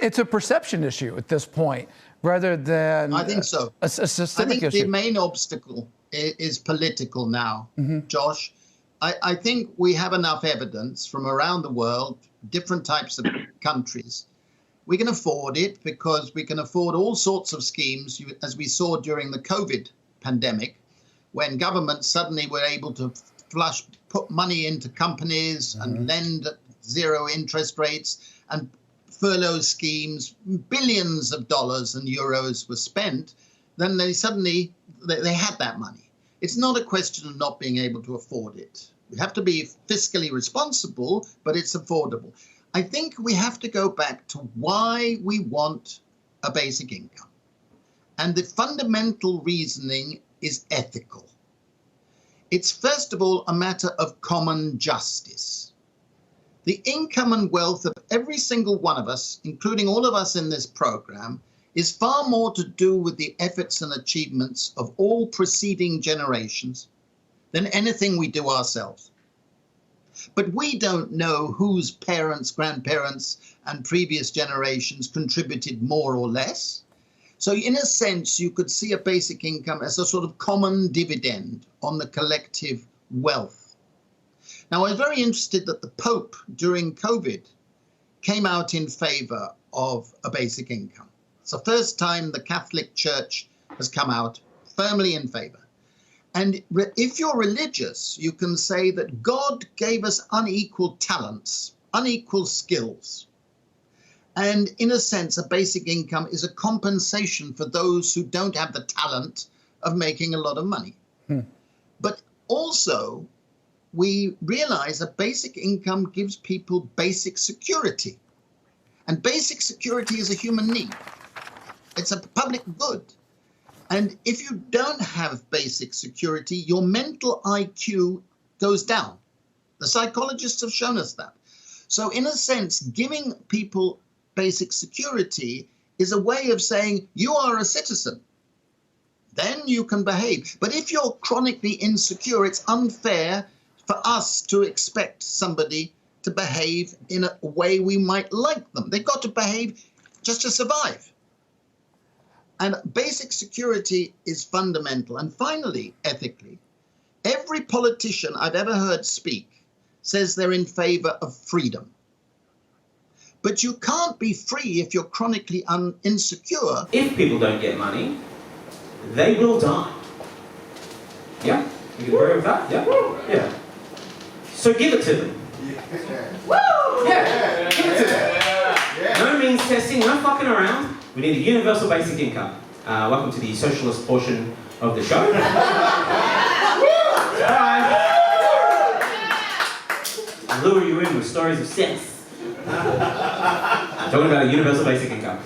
it's a perception issue at this point, rather than I think so. a systemic I think issue. the main obstacle is political now, Josh. I think we have enough evidence from around the world, different types of countries. We can afford it because we can afford all sorts of schemes, as we saw during the COVID pandemic, when governments suddenly were able to put money into companies and lend at zero interest rates, and furlough schemes, billions of dollars and euros were spent. Then they suddenly had that money. It's not a question of not being able to afford it. We have to be fiscally responsible, but it's affordable. I think we have to go back to why we want a basic income. And the fundamental reasoning is ethical. It's first of all a matter of common justice. The income and wealth of every single one of us, including all of us in this program, is far more to do with the efforts and achievements of all preceding generations than anything we do ourselves. But we don't know whose parents, grandparents, and previous generations contributed more or less. So in a sense, you could see a basic income as a sort of common dividend on the collective wealth. Now, I was very interested that the Pope, during COVID, came out in favor of a basic income. It's the first time the Catholic Church has come out firmly in favor. And if you're religious, you can say that God gave us unequal talents, unequal skills. And in a sense, a basic income is a compensation for those who don't have the talent of making a lot of money. But also, we realize that basic income gives people basic security. And basic security is a human need. It's a public good. And if you don't have basic security, your mental IQ goes down. The psychologists have shown us that. So in a sense, giving people basic security is a way of saying you are a citizen. Then you can behave. But if you're chronically insecure, it's unfair for us to expect somebody to behave in a way we might like them. They've got to behave just to survive. And basic security is fundamental. And finally, ethically, every politician I've ever heard speak says they're in favor of freedom. But you can't be free if you're chronically insecure. If people don't get money, they will die. Yeah? You agree with that? Yeah? Yeah. So give it to them. Yeah, give it to them. No means testing, no fucking around. We need a universal basic income. Welcome to the socialist portion of the show. I'll lure you in with stories of sex. Talking about a universal basic income.